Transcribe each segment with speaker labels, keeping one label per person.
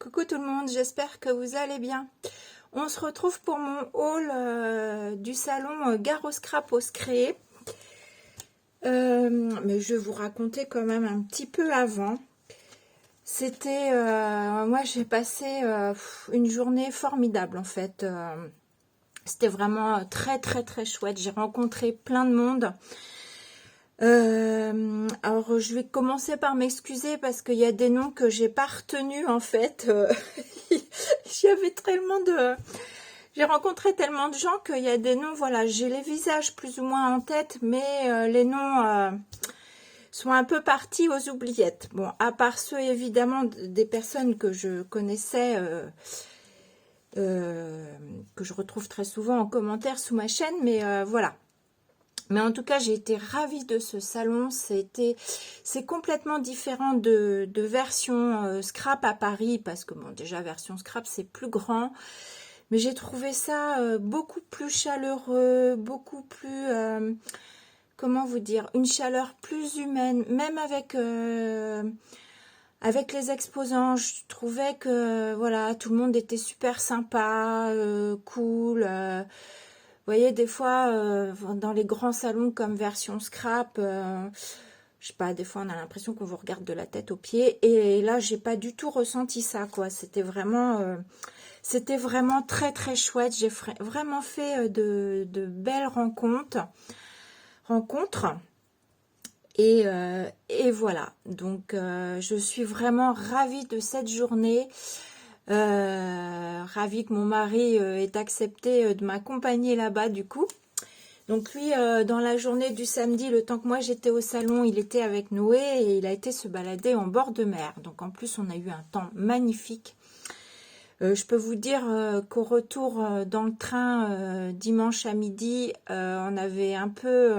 Speaker 1: Coucou tout le monde, j'espère que vous allez bien. On se retrouve pour mon haul du salon Gare au Scrap au Scré. Mais je vais vous raconter quand même un petit peu avant. C'était, moi j'ai passé une journée formidable en fait. C'était vraiment très très très chouette. J'ai rencontré plein de monde. Alors je vais commencer par m'excuser parce qu'il y a des noms que j'ai pas retenus en fait. J'avais tellement de... J'ai rencontré tellement de gens qu'il y a des noms, voilà, j'ai les visages plus ou moins en tête, mais les noms sont un peu partis aux oubliettes. Bon, à part ceux évidemment des personnes que je connaissais, que je retrouve très souvent en commentaire sous ma chaîne, mais voilà. Mais en tout cas, j'ai été ravie de ce salon. C'est complètement différent de version scrap à Paris, parce que bon, déjà version scrap c'est plus grand, mais j'ai trouvé ça beaucoup plus chaleureux, beaucoup plus, comment vous dire, une chaleur plus humaine, même avec les exposants. Je trouvais que voilà, tout le monde était super sympa, cool. Vous voyez, des fois, dans les grands salons comme version scrap, je sais pas, des fois on a l'impression qu'on vous regarde de la tête aux pieds. Et là, j'ai pas du tout ressenti ça, quoi. C'était vraiment très très chouette. J'ai vraiment fait de belles rencontres. Et voilà. Donc, je suis vraiment ravie de cette journée. Ravie que mon mari ait accepté de m'accompagner là-bas du coup. Donc lui, dans la journée du samedi, le temps que moi j'étais au salon, il était avec Noé et il a été se balader en bord de mer. Donc en plus, on a eu un temps magnifique. Je peux vous dire qu'au retour dans le train dimanche à midi, on avait un peu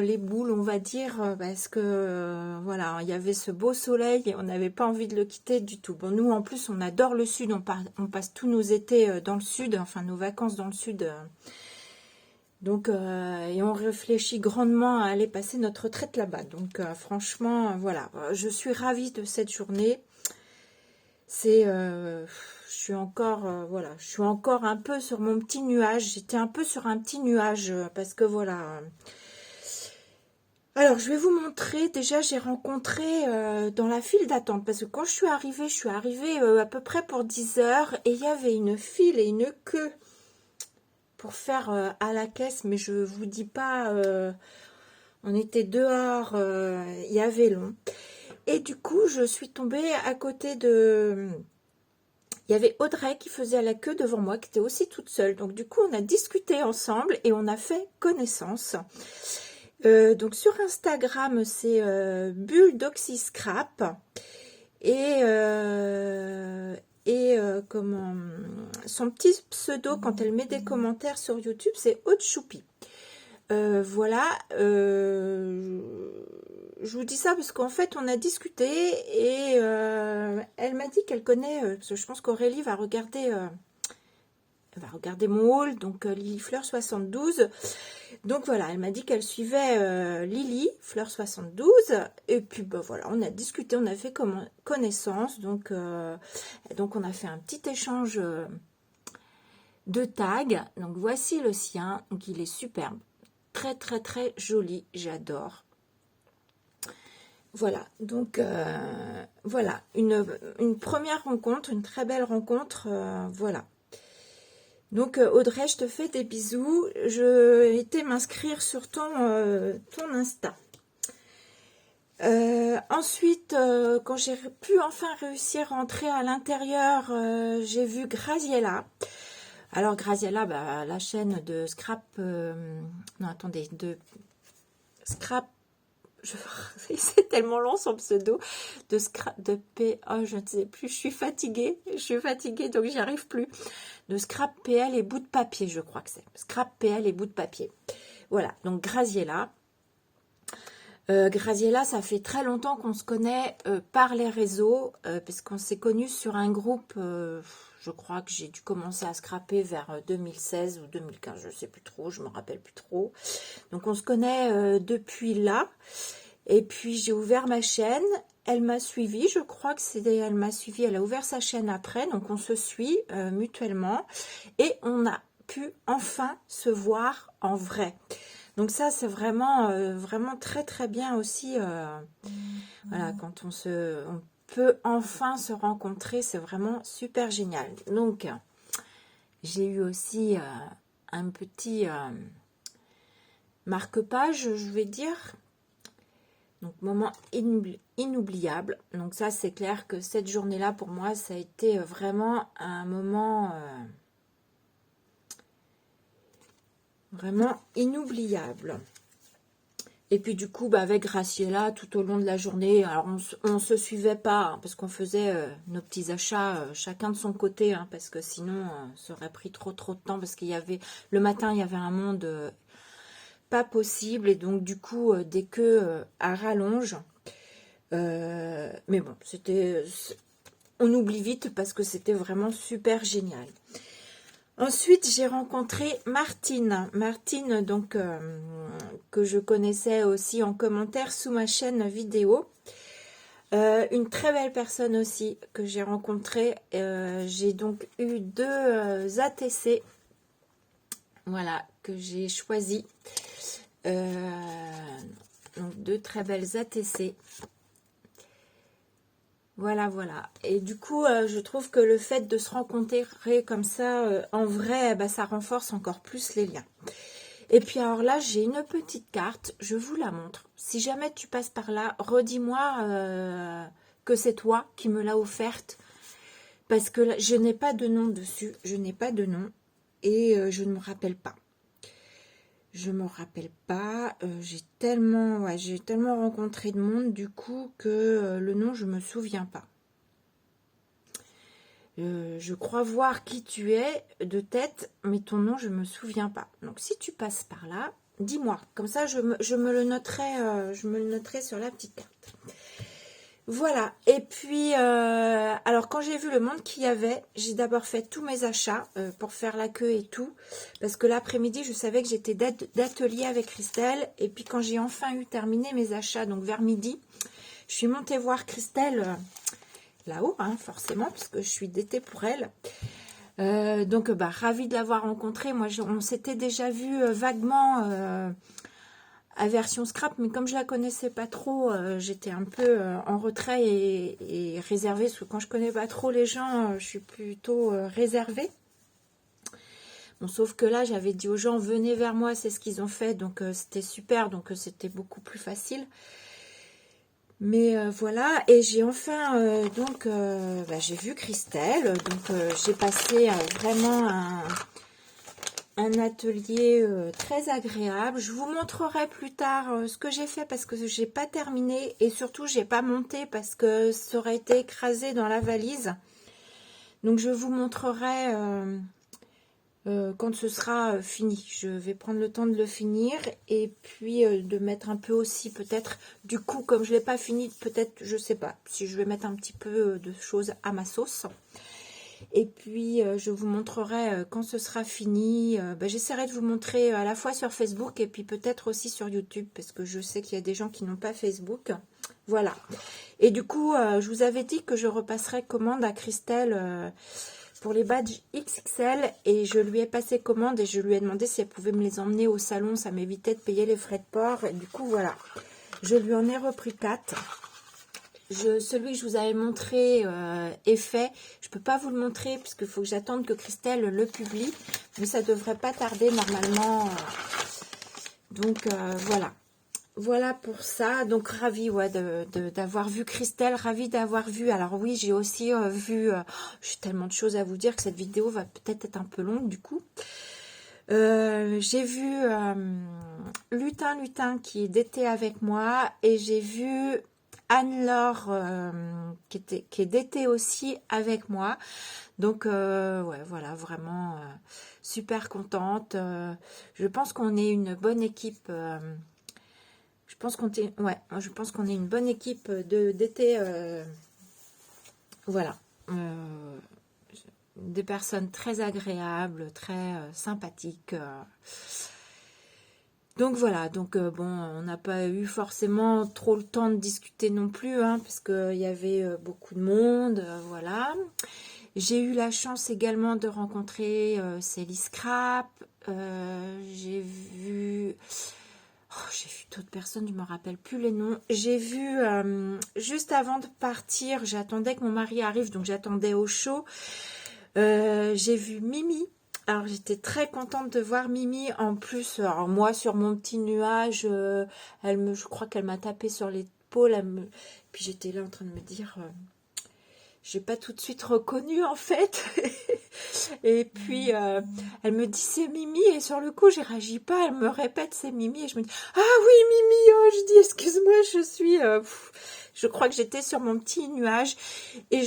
Speaker 1: les boules, on va dire, parce que voilà, il y avait ce beau soleil et on n'avait pas envie de le quitter du tout. Bon, nous en plus on adore le sud, on passe tous nos étés dans le sud, enfin nos vacances dans le sud, donc et on réfléchit grandement à aller passer notre retraite là-bas. Donc franchement, voilà, je suis ravie de cette journée. Je suis encore, voilà, je suis encore un peu sur mon petit nuage. J'étais un peu sur un petit nuage parce que voilà. Alors, je vais vous montrer. Déjà, j'ai rencontré dans la file d'attente, parce que quand je suis arrivée à peu près pour 10 heures, et il y avait une file et une queue pour faire à la caisse, mais je vous dis pas, on était dehors, il y avait long. Et du coup, je suis tombée à côté de... Il y avait Audrey qui faisait la queue devant moi, qui était aussi toute seule. Donc du coup, on a discuté ensemble et on a fait connaissance. Donc sur Instagram, c'est Bulle d'Oxyscrap. Comment son petit pseudo quand elle met des commentaires sur YouTube, c'est Haute Choupi. Voilà, je vous dis ça parce qu'en fait on a discuté et elle m'a dit qu'elle connaît, parce que je pense qu'Aurélie va regarder mon haul, donc Lily Fleur 72. Donc voilà, elle m'a dit qu'elle suivait Lily Fleur 72 et puis bah voilà, on a discuté, on a fait connaissance, donc on a fait un petit échange de tags. Donc voici le sien, donc il est superbe, très très très joli, j'adore. Voilà, donc voilà, une première rencontre, une très belle rencontre, voilà. Donc Audrey, je te fais des bisous. Je été m'inscrire sur ton Insta. Ensuite, quand j'ai pu enfin réussir à entrer à l'intérieur, j'ai vu Graziella. Alors Graziella, bah, la chaîne de Scrap... non, attendez, de Scrap... C'est tellement long son pseudo. De Scrap... De P... Oh, je ne sais plus, je suis fatiguée, donc j'y arrive plus. De Scrap PL et bout de papier, je crois que c'est. Scrap PL et bout de papier. Voilà, donc Graziella. Graziella, ça fait très longtemps qu'on se connaît par les réseaux, parce qu'on s'est connus sur un groupe, je crois que j'ai dû commencer à scraper vers 2016 ou 2015, je ne sais plus trop, je me rappelle plus trop. Donc on se connaît depuis là. Et puis j'ai ouvert ma chaîne, elle m'a suivi, je crois que elle m'a suivi, elle a ouvert sa chaîne après, donc on se suit mutuellement et on a pu enfin se voir en vrai. Donc ça c'est vraiment vraiment très très bien aussi, voilà, quand on peut enfin se rencontrer, c'est vraiment super génial. Donc j'ai eu aussi un petit marque-page, je vais dire. Donc, moment inoubliable. Donc ça, c'est clair que cette journée-là, pour moi, ça a été vraiment un moment vraiment inoubliable. Et puis du coup, bah, avec Graciela, tout au long de la journée, alors on se suivait pas, hein, parce qu'on faisait nos petits achats chacun de son côté, hein, parce que sinon, ça aurait pris trop de temps, parce qu'il y avait, le matin, il y avait un monde pas possible, et donc du coup, des queues à rallonge. Mais bon, on oublie vite parce que c'était vraiment super génial. Ensuite, j'ai rencontré Martine. Martine, donc, que je connaissais aussi en commentaire sous ma chaîne vidéo. Une très belle personne aussi que j'ai rencontrée. J'ai donc eu deux ATC. Voilà, que j'ai choisi. Donc, deux très belles ATC. Voilà, voilà. Et du coup, je trouve que le fait de se rencontrer comme ça, en vrai, bah, ça renforce encore plus les liens. Et puis alors là, j'ai une petite carte, je vous la montre. Si jamais tu passes par là, redis-moi que c'est toi qui me l'as offerte. Parce que là, je n'ai pas de nom dessus, je n'ai pas de nom. Et je ne me rappelle pas. Je me rappelle pas. J'ai tellement rencontré de monde du coup que le nom, je me souviens pas. Je crois voir qui tu es de tête, mais ton nom, je me souviens pas. Donc, si tu passes par là, dis-moi. Comme ça, je me le noterai sur la petite carte. Voilà. Et puis, alors, quand j'ai vu le monde qu'il y avait, j'ai d'abord fait tous mes achats pour faire la queue et tout. Parce que l'après-midi, je savais que j'étais d'atelier avec Christelle. Et puis, quand j'ai enfin eu terminé mes achats, donc vers midi, je suis montée voir Christelle là-haut, hein, forcément, parce que je suis d'été pour elle. Donc, bah, ravie de l'avoir rencontrée. Moi, on s'était déjà vu vaguement à version scrap, mais comme je la connaissais pas trop, j'étais un peu en retrait et réservée, parce que quand je connais pas trop les gens, je suis plutôt réservée. Bon, sauf que là, j'avais dit aux gens, venez vers moi, c'est ce qu'ils ont fait, donc c'était super, donc c'était beaucoup plus facile. Mais voilà, et j'ai enfin, bah, j'ai vu Christelle, donc j'ai passé vraiment un atelier très agréable. Je vous montrerai plus tard ce que j'ai fait parce que j'ai pas terminé et surtout j'ai pas monté parce que ça aurait été écrasé dans la valise. Donc je vous montrerai quand ce sera fini. Je vais prendre le temps de le finir et puis de mettre un peu aussi peut-être, du coup comme je l'ai pas fini, peut-être, je sais pas, si je vais mettre un petit peu de choses à ma sauce. Et puis, je vous montrerai quand ce sera fini. J'essaierai de vous montrer à la fois sur Facebook et puis peut-être aussi sur YouTube, parce que je sais qu'il y a des gens qui n'ont pas Facebook. Voilà. Et du coup, je vous avais dit que je repasserai commande à Christelle pour les badges XXL. Et je lui ai passé commande et je lui ai demandé si elle pouvait me les emmener au salon. Ça m'évitait de payer les frais de port. Et du coup, voilà. Je lui en ai repris 4. Celui que je vous avais montré est fait. Je ne peux pas vous le montrer puisqu'il faut que j'attende que Christelle le publie. Mais ça ne devrait pas tarder normalement. Donc voilà. Voilà pour ça. Donc ravie d'avoir vu Christelle. Ravie d'avoir vu. Alors oui, j'ai aussi vu... j'ai tellement de choses à vous dire que cette vidéo va peut-être être un peu longue du coup. J'ai vu Lutin qui est d'été avec moi. Et j'ai vu... Anne-Laure qui est d'été aussi avec moi. Donc ouais, voilà, vraiment super contente. Je pense qu'on est une bonne équipe. Je pense qu'on est une bonne équipe d'été. Voilà. Des personnes très agréables, très sympathiques. Donc voilà, donc bon, on n'a pas eu forcément trop le temps de discuter non plus, hein, parce qu'il y avait beaucoup de monde, voilà. J'ai eu la chance également de rencontrer Célie Scrap, j'ai vu d'autres personnes, je ne me rappelle plus les noms. J'ai vu, juste avant de partir, j'attendais que mon mari arrive, donc j'attendais au show. J'ai vu Mimi. Alors j'étais très contente de voir Mimi. En plus, alors moi sur mon petit nuage, je crois qu'elle m'a tapé sur l'épaule. Puis j'étais là en train de me dire, j'ai pas tout de suite reconnu en fait. Et puis elle me dit c'est Mimi et sur le coup j'ai réagi pas. Elle me répète c'est Mimi et je me dis ah oui Mimi. Oh, je dis excuse-moi, je crois que j'étais sur mon petit nuage et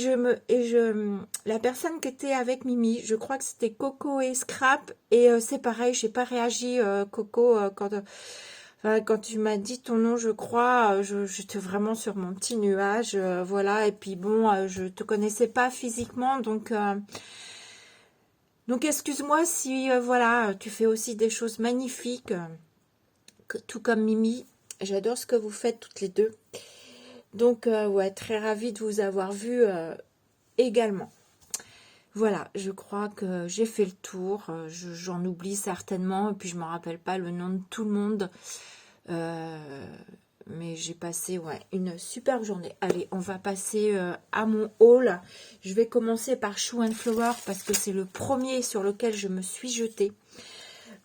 Speaker 1: la personne qui était avec Mimi, je crois que c'était Coco et Scrap et c'est pareil, j'ai pas réagi Coco quand tu m'as dit ton nom, je crois, j'étais vraiment sur mon petit nuage, voilà. Et puis bon, je te connaissais pas physiquement, donc excuse-moi si voilà, tu fais aussi des choses magnifiques, tout comme Mimi. J'adore ce que vous faites toutes les deux. Donc ouais, très ravie de vous avoir vu également. Voilà, je crois que j'ai fait le tour. J'en oublie certainement, et puis je me rappelle pas le nom de tout le monde. Mais j'ai passé une superbe journée. Allez, on va passer à mon haul. Je vais commencer par Shoe and Flower parce que c'est le premier sur lequel je me suis jetée.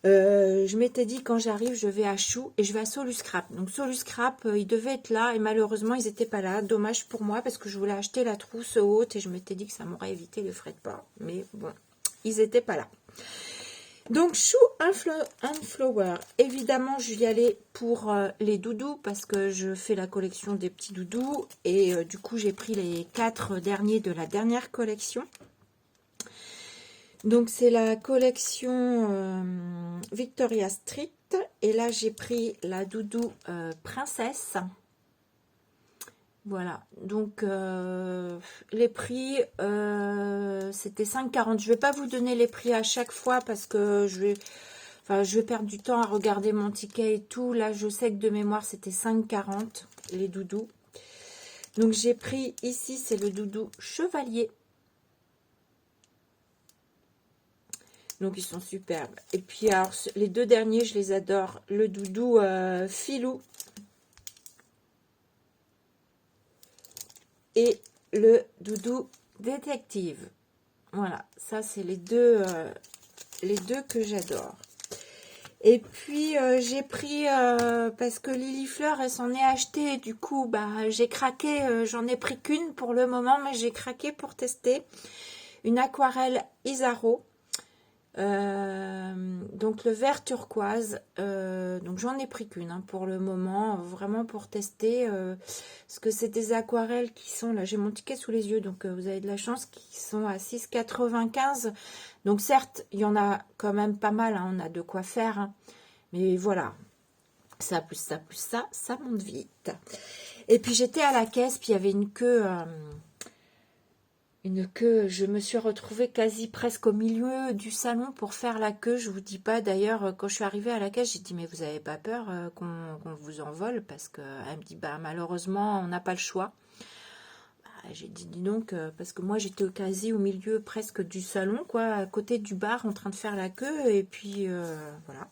Speaker 1: Je m'étais dit quand j'arrive, je vais à Shoe et je vais à Solus Scrap. Donc Solus Scrap, ils devaient être là et malheureusement, ils n'étaient pas là. Dommage pour moi parce que je voulais acheter la trousse haute et je m'étais dit que ça m'aurait évité les frais de port. Mais bon, ils n'étaient pas là. Donc, Shoe and Flower, évidemment, je vais y aller pour les doudous parce que je fais la collection des petits doudous et du coup, j'ai pris les 4 derniers de la dernière collection. Donc, c'est la collection Victoria Street et là, j'ai pris la doudou Princesse. Voilà, donc les prix, c'était 5,40. Je ne vais pas vous donner les prix à chaque fois parce que je vais perdre du temps à regarder mon ticket et tout. Là, je sais que de mémoire, c'était 5,40 les doudous. Donc, j'ai pris ici, c'est le doudou Chevalier. Donc, ils sont superbes. Et puis, alors, les deux derniers, je les adore. Le doudou Filou. Et le doudou détective. Voilà, ça c'est les deux que j'adore. Et puis j'ai pris, parce que Lily Fleur, elle s'en est achetée, du coup, bah, j'ai craqué, j'en ai pris qu'une pour le moment, mais j'ai craqué pour tester. Une aquarelle Isaro. Donc le vert turquoise, donc j'en ai pris qu'une hein, pour le moment, vraiment pour tester, parce que c'est des aquarelles qui sont, là j'ai mon ticket sous les yeux, donc vous avez de la chance, qui sont à 6,95, donc certes il y en a quand même pas mal, hein, on a de quoi faire, hein, mais voilà, ça plus ça plus ça monte vite. Et puis j'étais à la caisse, puis il y avait une queue, je me suis retrouvée quasi presque au milieu du salon pour faire la queue. Je vous dis pas, d'ailleurs, quand je suis arrivée à la caisse, j'ai dit, mais vous avez pas peur qu'on vous envole? Parce qu'elle me dit, bah malheureusement, on n'a pas le choix. Bah, j'ai dit, dis donc, parce que moi, j'étais quasi au milieu presque du salon, quoi, à côté du bar, en train de faire la queue, et puis, voilà.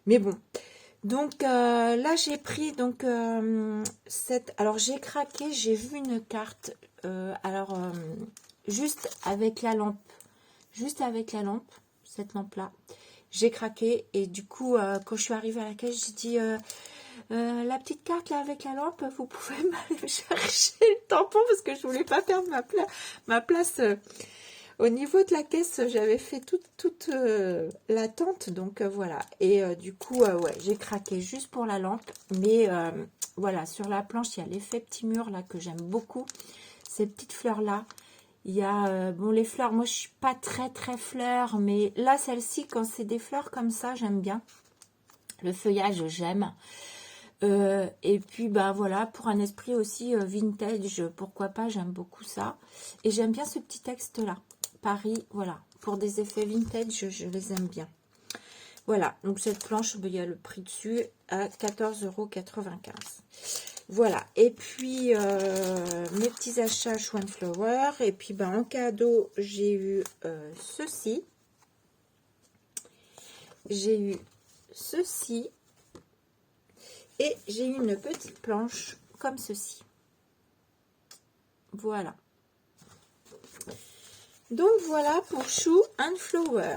Speaker 1: Mais bon. Donc là j'ai pris donc alors j'ai craqué, j'ai vu une carte juste avec la lampe, cette lampe là, j'ai craqué et du coup quand je suis arrivée à la caisse, j'ai dit la petite carte là avec la lampe, vous pouvez m'aller chercher le tampon parce que je voulais pas perdre ma place. Au niveau de la caisse, j'avais fait toute l'attente, donc voilà. Et du coup, ouais, j'ai craqué juste pour la lampe. Mais voilà, sur la planche, il y a l'effet petit mur là que j'aime beaucoup. Ces petites fleurs-là. Il y a, bon, les fleurs, moi je suis pas très fleurs, mais là, celle-ci, quand c'est des fleurs comme ça, j'aime bien. Le feuillage, j'aime. Et puis, bah voilà, pour un esprit aussi vintage, pourquoi pas, j'aime beaucoup ça. Et j'aime bien ce petit texte-là. Paris, voilà, pour des effets vintage, je les aime bien. Voilà, donc cette planche, il y a le prix dessus à 14,95 €. Voilà, et puis mes petits achats One Flower. Et puis ben, en cadeau, j'ai eu ceci. J'ai eu ceci. Et j'ai eu une petite planche comme ceci. Voilà. Donc voilà pour Shoe and Flower.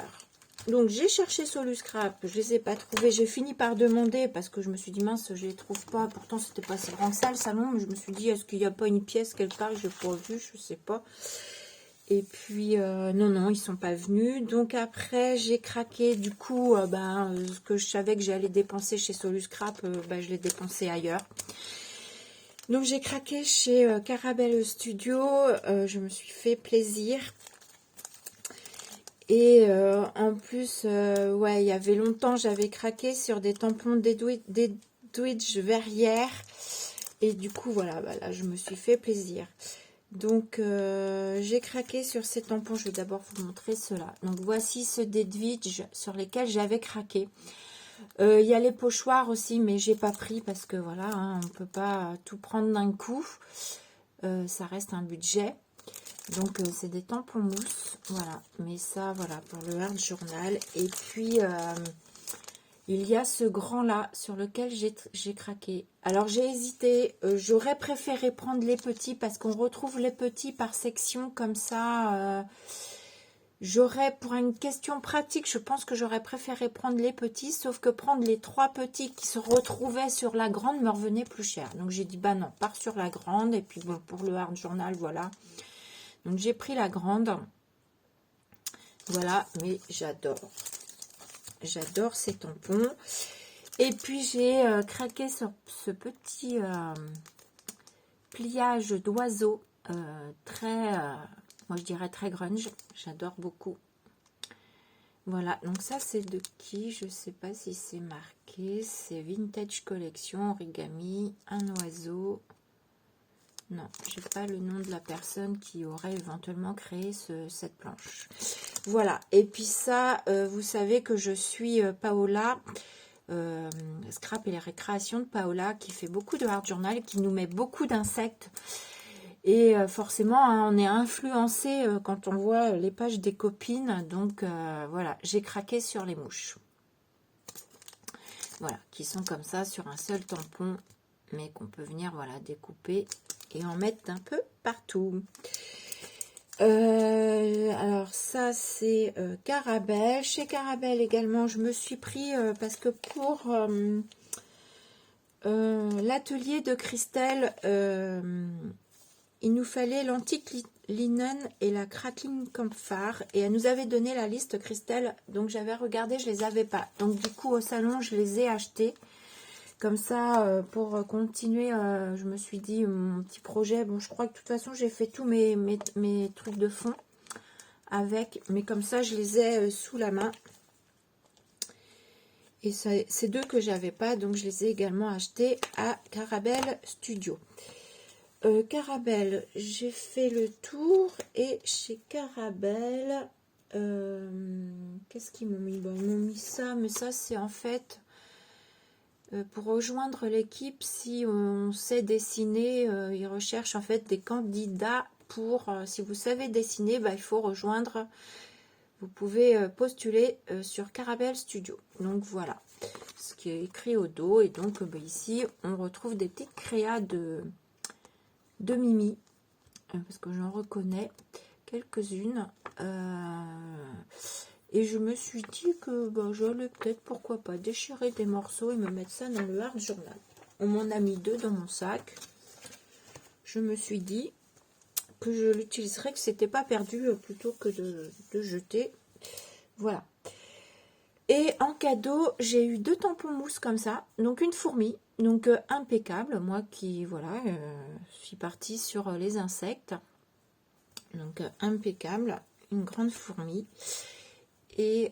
Speaker 1: Donc j'ai cherché sur le scrap, je les ai pas trouvés. J'ai fini par demander parce que je me suis dit mince, je les trouve pas. Pourtant c'était pas si grand que ça le salon, mais je me suis dit est-ce qu'il n'y a pas une pièce quelque part que j'ai pas vue, je sais pas. Et puis non, ils sont pas venus. Donc après j'ai craqué. Du coup, ce que je savais que j'allais dépenser chez Solus Scrap, je l'ai dépensé ailleurs. Donc j'ai craqué chez Carabelle Studio. Je me suis fait plaisir. Et en plus, ouais, il y avait longtemps, j'avais craqué sur des tampons d'Edwidge Verrières. Et du coup, voilà, là, je me suis fait plaisir. Donc, j'ai craqué sur ces tampons. Je vais d'abord vous montrer ceux-là. Donc, voici ceux d'Edwidge sur lesquels j'avais craqué. Il y a les pochoirs aussi, mais j'ai pas pris parce que, voilà, hein, on peut pas tout prendre d'un coup. Ça reste un budget. Donc, c'est des tampons mousse, voilà. Mais ça, voilà, pour le Hard Journal. Et puis, il y a ce grand-là sur lequel j'ai craqué. Alors, j'ai hésité. J'aurais préféré prendre les petits parce qu'on retrouve les petits par section comme ça. Pour une question pratique, je pense que j'aurais préféré prendre les petits. Sauf que prendre les 3 petits qui se retrouvaient sur la grande me revenait plus cher. Donc, j'ai dit, bah non, pars sur la grande. Et puis, bon, pour le Hard Journal, voilà. Donc, j'ai pris la grande. Voilà, mais j'adore. J'adore ces tampons. Et puis, j'ai craqué sur ce petit pliage d'oiseau. Très, moi je dirais très grunge. J'adore beaucoup. Voilà, donc ça, c'est de qui? Je ne sais pas si c'est marqué. C'est Vintage Collection, Origami, un oiseau. Non, je n'ai pas le nom de la personne qui aurait éventuellement créé cette planche. Voilà, et puis ça, vous savez que je suis Paola, Scrap et les récréations de Paola, qui fait beaucoup de Hard Journal, qui nous met beaucoup d'insectes. Et forcément, hein, on est influencé quand on voit les pages des copines. Donc voilà, j'ai craqué sur les mouches. Voilà, qui sont comme ça sur un seul tampon, mais qu'on peut venir voilà découper et en mettre un peu partout. Alors ça c'est Carabelle. Chez Carabelle également, je me suis pris parce que pour l'atelier de Christelle, il nous fallait l'antique linen et la crackling camphor. Et elle nous avait donné la liste, Christelle. Donc j'avais regardé, je les avais pas. Donc du coup au salon, je les ai achetés. Comme ça, pour continuer, je me suis dit, mon petit projet, bon, je crois que de toute façon, j'ai fait tous mes trucs de fond avec, mais comme ça, je les ai sous la main. Et c'est 2 que j'avais pas, donc je les ai également achetés à Carabelle Studio. Carabelle, j'ai fait le tour, et chez Carabelle, qu'est-ce qu'ils m'ont mis? Bon, ils m'ont mis ça, mais ça, c'est en fait... pour rejoindre l'équipe, si on sait dessiner, ils recherchent en fait des candidats pour, si vous savez dessiner, il faut rejoindre, vous pouvez postuler sur Carabelle Studio. Donc voilà, ce qui est écrit au dos. Et donc ici, on retrouve des petites créas de Mimi, parce que j'en reconnais quelques-unes. Et je me suis dit que j'allais peut-être, pourquoi pas, déchirer des morceaux et me mettre ça dans le Hard Journal. On m'en a mis 2 dans mon sac. Je me suis dit que je l'utiliserais, que c'était pas perdu, plutôt que de jeter. Voilà. Et en cadeau, j'ai eu 2 tampons mousse comme ça. Donc une fourmi, donc impeccable. Moi qui, voilà, suis partie sur les insectes. Donc impeccable. Une grande fourmi. Et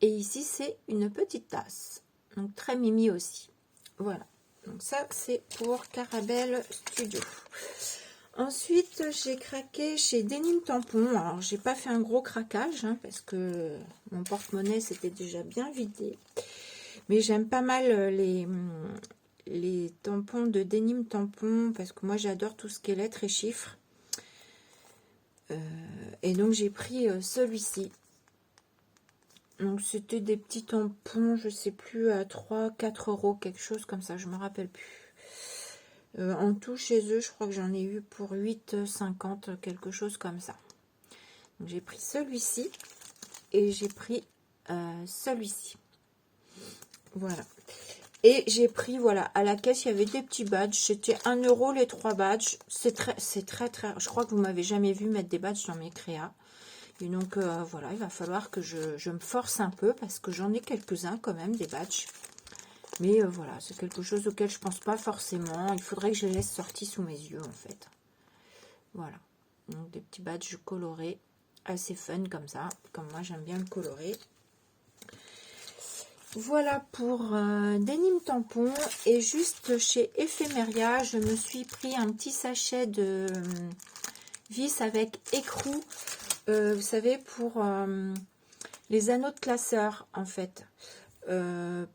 Speaker 1: ici, c'est une petite tasse. Donc, très mimi aussi. Voilà. Donc, ça, c'est pour Carabelle Studio. Ensuite, j'ai craqué chez Denim Tampon. Alors, j'ai pas fait un gros craquage, hein, parce que mon porte-monnaie s'était déjà bien vidé. Mais j'aime pas mal les tampons de Denim Tampon, parce que moi, j'adore tout ce qui est lettres et chiffres. Et donc, j'ai pris celui-ci. Donc, c'était des petits tampons, je sais plus, à 3-4 euros, quelque chose comme ça, je me rappelle plus. En tout, chez eux, je crois que j'en ai eu pour 8,50, quelque chose comme ça. Donc, j'ai pris celui-ci et j'ai pris celui-ci. Voilà. Et j'ai pris, voilà, à la caisse, il y avait des petits badges. C'était 1 euro les 3 badges. C'est très, très... Je crois que vous m'avez jamais vu mettre des badges dans mes créas. Et donc, voilà, il va falloir que je me force un peu parce que j'en ai quelques-uns quand même, des badges. Mais voilà, c'est quelque chose auquel je pense pas forcément. Il faudrait que je les laisse sortis sous mes yeux, en fait. Voilà. Donc, des petits badges colorés, assez fun comme ça. Comme moi, j'aime bien le colorer. Voilà pour Denim Tampon. Et juste chez Ephemeria, je me suis pris un petit sachet de vis avec écrou. Vous savez, pour les anneaux de classeur, en fait.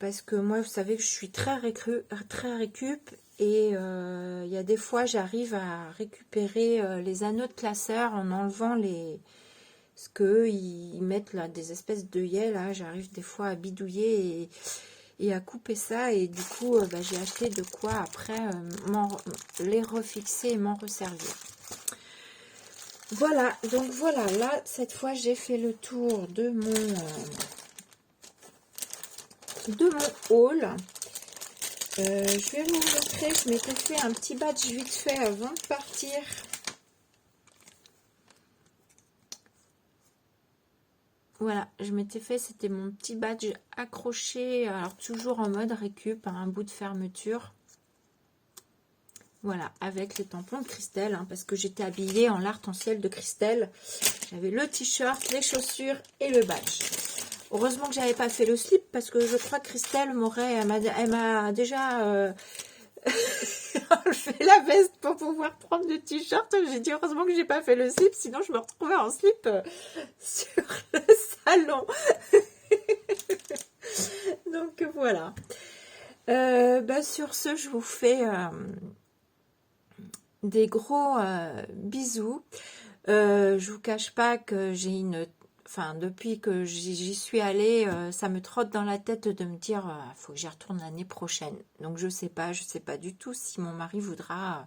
Speaker 1: Parce que moi, vous savez que je suis très récup. Et il y a des fois, j'arrive à récupérer les anneaux de classeur en enlevant ce qu'eux, ils mettent là, des espèces d'œillets. Là, j'arrive des fois à bidouiller et à couper ça. Et du coup, j'ai acheté de quoi après les refixer et m'en resservir. Voilà, donc voilà, là, cette fois, j'ai fait le tour de mon haul. Je vais vous montrer, je m'étais fait un petit badge vite fait avant de partir. Voilà, je m'étais fait, c'était mon petit badge accroché, alors toujours en mode récup, à un bout de fermeture. Voilà, avec les tampons de Christelle, hein, parce que j'étais habillée en l'arc-en-ciel de Christelle. J'avais le t-shirt, les chaussures et le badge. Heureusement que j'avais pas fait le slip, parce que je crois que Christelle elle m'a déjà enlevé la veste pour pouvoir prendre le t-shirt. J'ai dit heureusement que j'ai pas fait le slip, sinon je me retrouvais en slip sur le salon. Donc voilà. Sur ce, je vous fais des gros bisous. Je vous cache pas que j'ai depuis que j'y suis allée, ça me trotte dans la tête de me dire faut que j'y retourne l'année prochaine. Donc je sais pas du tout si mon mari voudra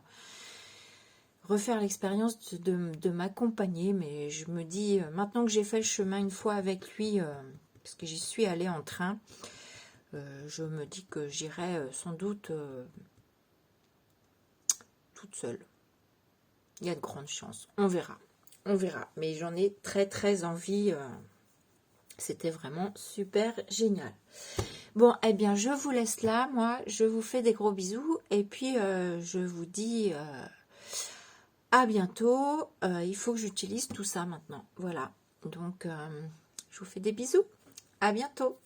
Speaker 1: refaire l'expérience de m'accompagner, mais je me dis maintenant que j'ai fait le chemin une fois avec lui, parce que j'y suis allée en train, je me dis que j'irai sans doute toute seule. Il y a de grandes chances. On verra. On verra. Mais j'en ai très très envie. C'était vraiment super génial. Bon, eh bien, je vous laisse là. Moi, je vous fais des gros bisous. Et puis, je vous dis à bientôt. Il faut que j'utilise tout ça maintenant. Voilà. Donc, je vous fais des bisous. À bientôt.